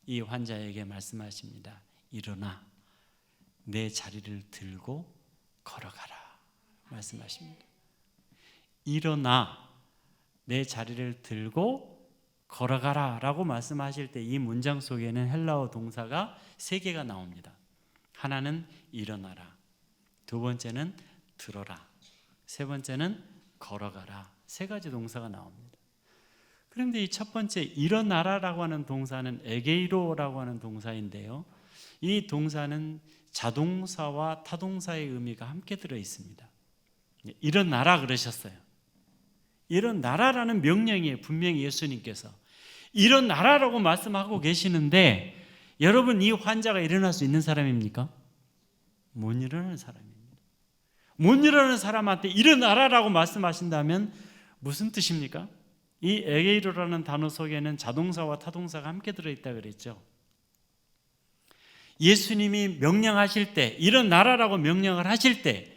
이 환자에게 말씀하십니다. 일어나 내 자리를 들고 걸어가라 말씀하십니다. 일어나 내 자리를 들고 걸어가라 라고 말씀하실 때 이 문장 속에는 헬라어 동사가 3개가 나옵니다. 하나는 일어나라, 두 번째는 들어라, 세 번째는 걸어가라. 3가지 동사가 나옵니다. 그런데 이 첫 번째 일어나라라고 하는 동사는 에게이로라고 하는 동사인데요. 이 동사는 자동사와 타동사의 의미가 함께 들어 있습니다. 일어나라 그러셨어요. 일어나라라는 명령이에요. 분명히 예수님께서 일어나라라고 말씀하고 계시는데, 여러분 이 환자가 일어날 수 있는 사람입니까? 못 일어나는 사람입니다. 못 일어나는 사람한테 일어나라라고 말씀하신다면 무슨 뜻입니까? 이 에게이로라는 단어 속에는 자동사와 타동사가 함께 들어있다 그랬죠. 예수님이 명령하실 때, 일어나라라고 명령을 하실 때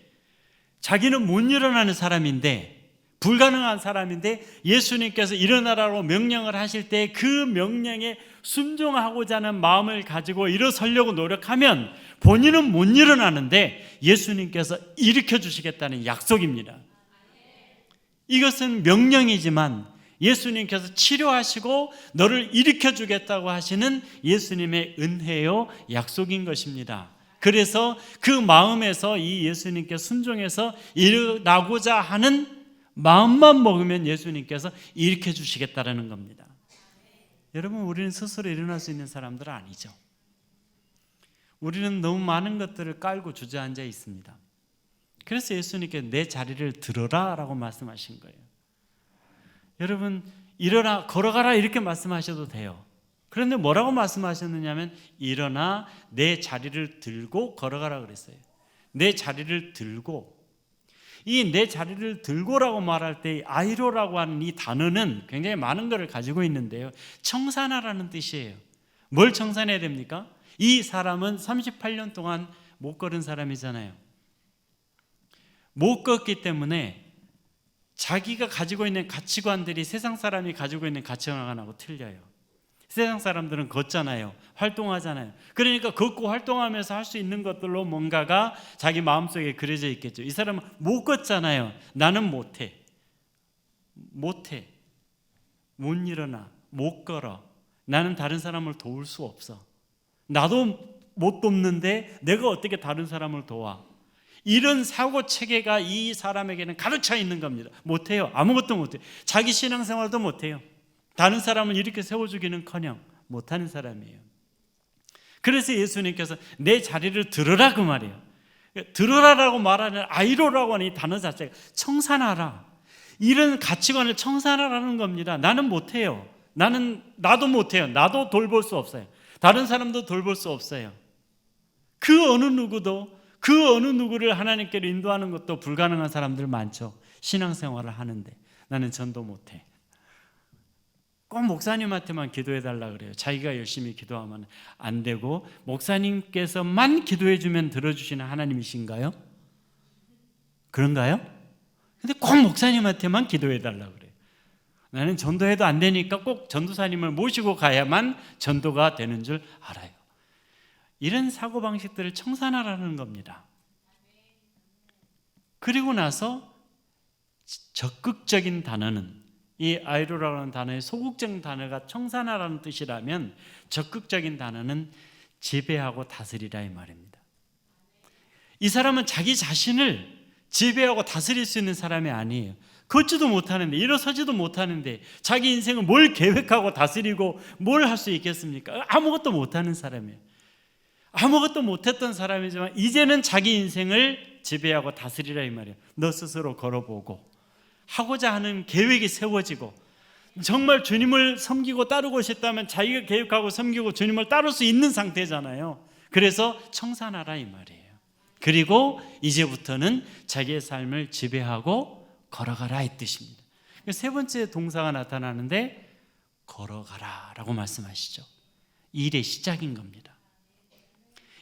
자기는 못 일어나는 사람인데, 불가능한 사람인데 예수님께서 일어나라고 명령을 하실 때 그 명령에 순종하고자 하는 마음을 가지고 일어서려고 노력하면 본인은 못 일어나는데 예수님께서 일으켜 주시겠다는 약속입니다. 이것은 명령이지만 예수님께서 치료하시고 너를 일으켜 주겠다고 하시는 예수님의 은혜요 약속인 것입니다. 그래서 그 마음에서 이 예수님께 순종해서 일어나고자 하는 마음만 먹으면 예수님께서 일으켜 주시겠다는 겁니다. 여러분, 우리는 스스로 일어날 수 있는 사람들은 아니죠. 우리는 너무 많은 것들을 깔고 주저앉아 있습니다. 그래서 예수님께 내 자리를 들어라 라고 말씀하신 거예요. 여러분, 일어나 걸어가라 이렇게 말씀하셔도 돼요. 그런데 뭐라고 말씀하셨느냐면 일어나 내 자리를 들고 걸어가라 그랬어요. 내 자리를 들고, 이 내 자리를 들고라고 말할 때 아이로라고 하는 이 단어는 굉장히 많은 것을 가지고 있는데요, 청산하라는 뜻이에요. 뭘 청산해야 됩니까? 이 사람은 38년 동안 못 걸은 사람이잖아요. 못 걷기 때문에 자기가 가지고 있는 가치관들이 세상 사람이 가지고 있는 가치관하고 틀려요. 세상 사람들은 걷잖아요. 활동하잖아요. 그러니까 걷고 활동하면서 할 수 있는 것들로 뭔가가 자기 마음속에 그려져 있겠죠. 이 사람은 못 걷잖아요. 나는 못해. 못 일어나. 못 걸어. 나는 다른 사람을 도울 수 없어. 나도 못 돕는데 내가 어떻게 다른 사람을 도와. 이런 사고 체계가 이 사람에게는 가득 차 있는 겁니다. 못해요. 아무것도 못해요. 자기 신앙생활도 못해요. 다른 사람을 이렇게 세워주기는커녕 못하는 사람이에요. 그래서 예수님께서 내 자리를 들어라 그 말이에요. 들어라라고 말하는 아이로라고 하는 이 단어 자체가 청산하라, 이런 가치관을 청산하라는 겁니다. 나는 못해요. 나도 못해요. 나도 돌볼 수 없어요. 다른 사람도 돌볼 수 없어요. 그 어느 누구를 하나님께로 인도하는 것도 불가능한 사람들 많죠. 신앙생활을 하는데 나는 전도 못해. 꼭 목사님한테만 기도해달라 그래요. 자기가 열심히 기도하면 안 되고, 목사님께서만 기도해주면 들어주시는 하나님이신가요? 그런가요? 근데 꼭 목사님한테만 기도해달라 그래요. 나는 전도해도 안 되니까 꼭 전도사님을 모시고 가야만 전도가 되는 줄 알아요. 이런 사고방식들을 청산하라는 겁니다. 그리고 나서 적극적인 단어는, 이 아이로라는 단어의 소극적인 단어가 청산하라는 뜻이라면 적극적인 단어는 지배하고 다스리라 이 말입니다. 이 사람은 자기 자신을 지배하고 다스릴 수 있는 사람이 아니에요. 걷지도 못하는데, 일어서지도 못하는데 자기 인생을 뭘 계획하고 다스리고 뭘 할 수 있겠습니까? 아무것도 못하는 사람이에요. 아무것도 못했던 사람이지만 이제는 자기 인생을 지배하고 다스리라 이 말이에요. 너 스스로 걸어보고 하고자 하는 계획이 세워지고, 정말 주님을 섬기고 따르고 싶다면 자기가 계획하고 섬기고 주님을 따를 수 있는 상태잖아요. 그래서 청산하라 이 말이에요. 그리고 이제부터는 자기의 삶을 지배하고 걸어가라 이 뜻입니다. 세 번째 동사가 나타나는데 걸어가라 라고 말씀하시죠. 일의 시작인 겁니다.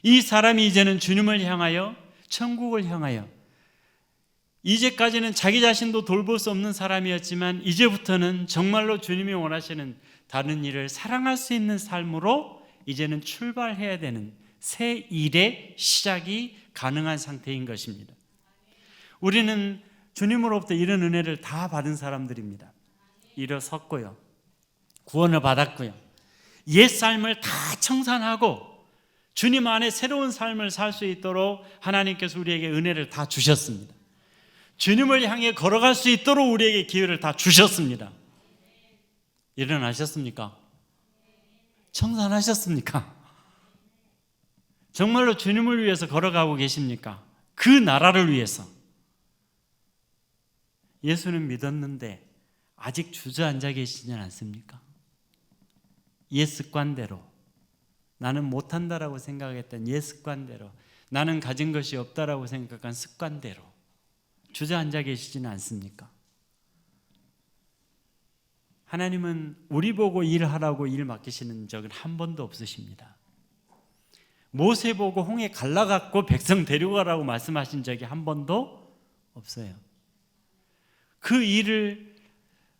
이 사람이 이제는 주님을 향하여, 천국을 향하여, 이제까지는 자기 자신도 돌볼 수 없는 사람이었지만 이제부터는 정말로 주님이 원하시는 다른 일을 사랑할 수 있는 삶으로 이제는 출발해야 되는 새 일의 시작이 가능한 상태인 것입니다. 우리는 주님으로부터 이런 은혜를 다 받은 사람들입니다. 일어섰고요, 구원을 받았고요, 옛 삶을 다 청산하고 주님 안에 새로운 삶을 살 수 있도록 하나님께서 우리에게 은혜를 다 주셨습니다. 주님을 향해 걸어갈 수 있도록 우리에게 기회를 다 주셨습니다. 일어나셨습니까? 청산하셨습니까? 정말로 주님을 위해서 걸어가고 계십니까? 그 나라를 위해서. 예수는 믿었는데 아직 주저앉아 계시지는 않습니까? 옛 습관대로, 나는 못한다라고 생각했던 옛 습관대로, 나는 가진 것이 없다라고 생각한 습관대로 주저앉아 계시지는 않습니까? 하나님은 우리 보고 일하라고 일 맡기시는 적은 한 번도 없으십니다. 모세 보고 홍해 갈라갖고 백성 데려가라고 말씀하신 적이 한 번도 없어요. 그 일을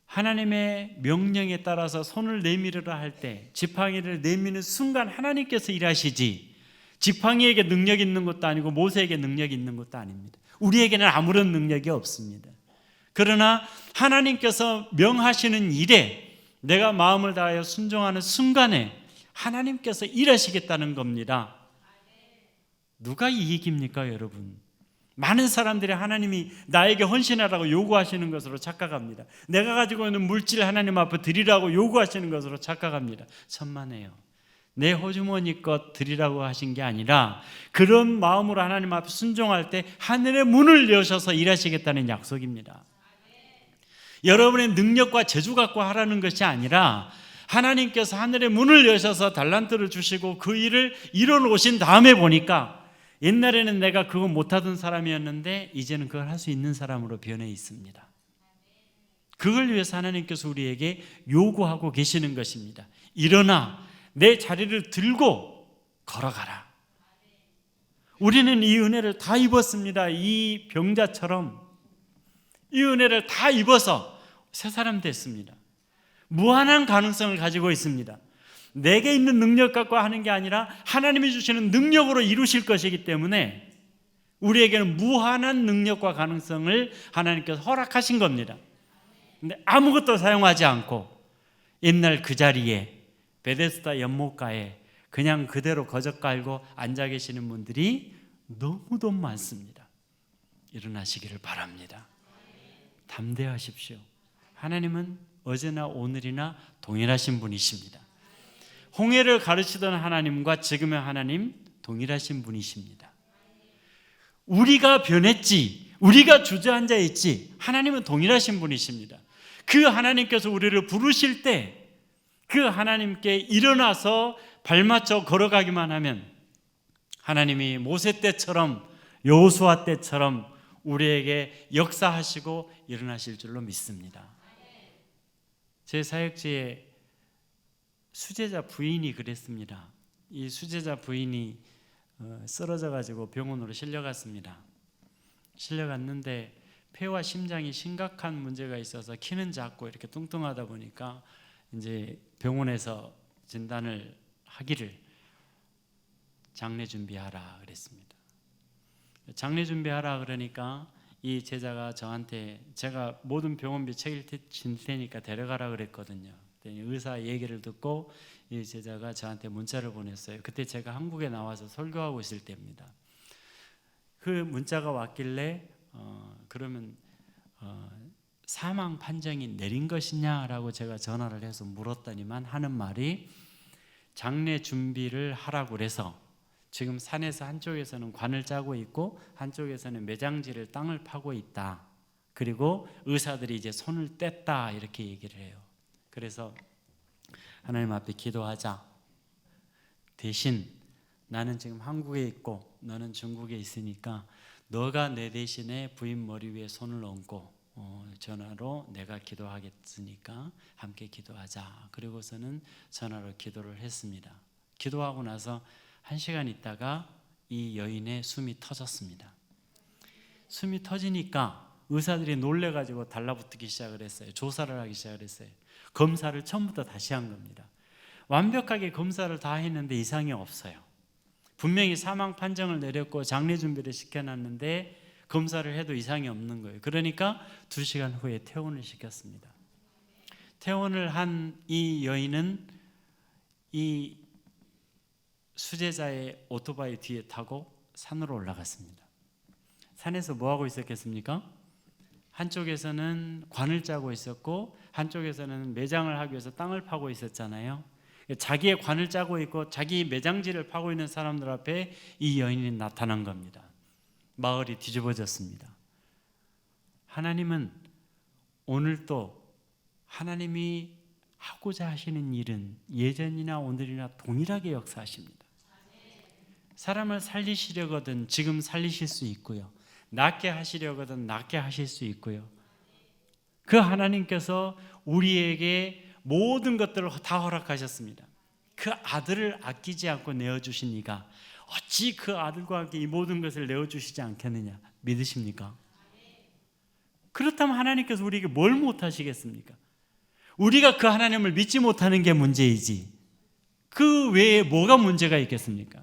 하나님의 명령에 따라서 손을 내밀으라 할 때 지팡이를 내미는 순간 하나님께서 일하시지, 지팡이에게 능력이 있는 것도 아니고 모세에게 능력이 있는 것도 아닙니다. 우리에게는 아무런 능력이 없습니다. 그러나 하나님께서 명하시는 일에 내가 마음을 다하여 순종하는 순간에 하나님께서 일하시겠다는 겁니다. 누가 이익입니까, 여러분? 많은 사람들이 하나님이 나에게 헌신하라고 요구하시는 것으로 착각합니다. 내가 가지고 있는 물질 하나님 앞에 드리라고 요구하시는 것으로 착각합니다. 천만에요. 내 호주머니 것 드리라고 하신 게 아니라 그런 마음으로 하나님 앞에 순종할 때 하늘의 문을 여셔서 일하시겠다는 약속입니다. 여러분의 능력과 재주 갖고 하라는 것이 아니라 하나님께서 하늘의 문을 여셔서 달란트를 주시고 그 일을 이뤄놓으신 다음에 보니까 옛날에는 내가 그거 못하던 사람이었는데 이제는 그걸 할 수 있는 사람으로 변해 있습니다. 그걸 위해서 하나님께서 우리에게 요구하고 계시는 것입니다. 일어나 내 자리를 들고 걸어가라. 우리는 이 은혜를 다 입었습니다. 이 병자처럼 이 은혜를 다 입어서 새 사람 됐습니다. 무한한 가능성을 가지고 있습니다. 내게 있는 능력 갖고 하는 게 아니라 하나님이 주시는 능력으로 이루실 것이기 때문에 우리에게는 무한한 능력과 가능성을 하나님께서 허락하신 겁니다. 근데 아무것도 사용하지 않고 옛날 그 자리에 베데스다 연못가에 그냥 그대로 거적 깔고 앉아 계시는 분들이 너무도 많습니다. 일어나시기를 바랍니다. 담대하십시오. 하나님은 어제나 오늘이나 동일하신 분이십니다. 홍해를 가르치던 하나님과 지금의 하나님 동일하신 분이십니다. 우리가 변했지, 우리가 주저앉아 있지, 하나님은 동일하신 분이십니다. 그 하나님께서 우리를 부르실 때 그 하나님께 일어나서 발맞춰 걸어가기만 하면 하나님이 모세 때처럼 여호수아 때처럼 우리에게 역사하시고 일어나실 줄로 믿습니다. 제 사역지에 수제자 부인이 그랬습니다. 이 수제자 부인이 쓰러져 가지고 병원으로 실려갔습니다. 실려갔는데 폐와 심장이 심각한 문제가 있어서 키는 작고 이렇게 뚱뚱하다 보니까 이제 병원에서 진단을 하기를 장례 준비하라 그랬습니다. 장례 준비하라 그러니까 이 제자가 저한테 제가 모든 병원비 책임질 테니까 데려가라 그랬거든요. 의사 얘기를 듣고 이 제자가 저한테 문자를 보냈어요. 그때 제가 한국에 나와서 설교하고 있을 때입니다. 그 문자가 왔길래 그러면 사망 판정이 내린 것이냐라고 제가 전화를 해서 물었더니만 하는 말이 장례 준비를 하라고 그래서 지금 산에서 한쪽에서는 관을 짜고 있고 한쪽에서는 매장지를 땅을 파고 있다. 그리고 의사들이 이제 손을 뗐다 이렇게 얘기를 해요. 그래서 하나님 앞에 기도하자. 대신 나는 지금 한국에 있고 너는 중국에 있으니까 너가 내 대신에 부인 머리 위에 손을 얹고 전화로 내가 기도하겠으니까 함께 기도하자. 그리고서는 전화로 기도를 했습니다. 기도하고 나서 1시간 있다가 이 여인의 숨이 터졌습니다. 숨이 터지니까 의사들이 놀래가지고 달라붙기 시작을 했어요. 조사를 하기 시작을 했어요. 검사를 처음부터 다시 한 겁니다. 완벽하게 검사를 다 했는데 이상이 없어요. 분명히 사망 판정을 내렸고 장례 준비를 시켜놨는데 검사를 해도 이상이 없는 거예요. 그러니까 2시간 후에 퇴원을 시켰습니다. 퇴원을 한 이 여인은 이 수제자의 오토바이 뒤에 타고 산으로 올라갔습니다. 산에서 뭐 하고 있었겠습니까? 한쪽에서는 관을 짜고 있었고 한쪽에서는 매장을 하기 위해서 땅을 파고 있었잖아요. 자기의 관을 짜고 있고 자기 매장지를 파고 있는 사람들 앞에 이 여인이 나타난 겁니다. 마을이 뒤집어졌습니다. 하나님은 오늘도 하나님이 하고자 하시는 일은 예전이나 오늘이나 동일하게 역사하십니다. 사람을 살리시려거든 지금 살리실 수 있고요. 낫게 하시려거든 낫게 하실 수 있고요. 그 하나님께서 우리에게 모든 것들을 다 허락하셨습니다. 그 아들을 아끼지 않고 내어주신 이가 어찌 그 아들과 함께 이 모든 것을 내어주시지 않겠느냐 믿으십니까? 그렇다면 하나님께서 우리에게 뭘 못하시겠습니까? 우리가 그 하나님을 믿지 못하는 게 문제이지 그 외에 뭐가 문제가 있겠습니까?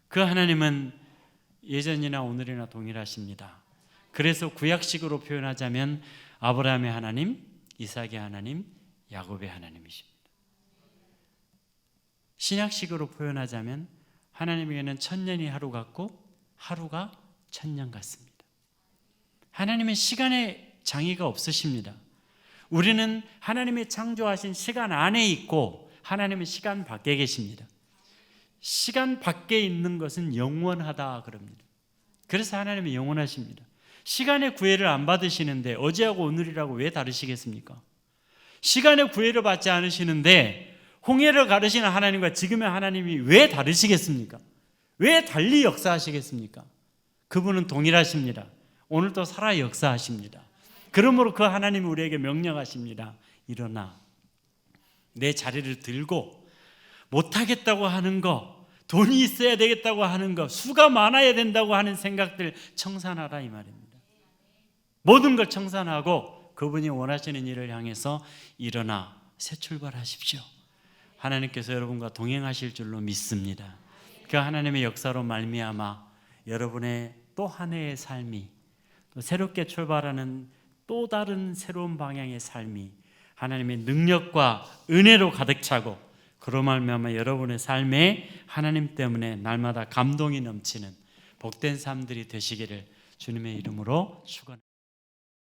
그 하나님은 예전이나 오늘이나 동일하십니다. 그래서 구약식으로 표현하자면 아브라함의 하나님, 이삭의 하나님, 야곱의 하나님이십니다. 신약식으로 표현하자면 하나님에게는 1000년이 하루 같고 하루가 1000년 같습니다. 하나님은 시간의 장애가 없으십니다. 우리는 하나님이 창조하신 시간 안에 있고 하나님은 시간 밖에 계십니다. 시간 밖에 있는 것은 영원하다 그럽니다. 그래서 하나님은 영원하십니다. 시간의 구애를 안 받으시는데 어제하고 오늘이라고 왜 다르시겠습니까? 시간의 구애를 받지 않으시는데 홍해를 가르시는 하나님과 지금의 하나님이 왜 다르시겠습니까? 왜 달리 역사하시겠습니까? 그분은 동일하십니다. 오늘도 살아 역사하십니다. 그러므로 그 하나님이 우리에게 명령하십니다. 일어나 내 자리를 들고 못하겠다고 하는 거, 돈이 있어야 되겠다고 하는 거, 수가 많아야 된다고 하는 생각들 청산하라 이 말입니다. 모든 걸 청산하고 그분이 원하시는 일을 향해서 일어나 새 출발하십시오. 하나님께서 여러분과 동행하실 줄로 믿습니다. 그 하나님의 역사로 말미암아 여러분의 또 한 해의 삶이 또 새롭게 출발하는 또 다른 새로운 방향의 삶이 하나님의 능력과 은혜로 가득 차고 그로 말미암아 여러분의 삶에 하나님 때문에 날마다 감동이 넘치는 복된 삶들이 되시기를 주님의 이름으로 축원합니다.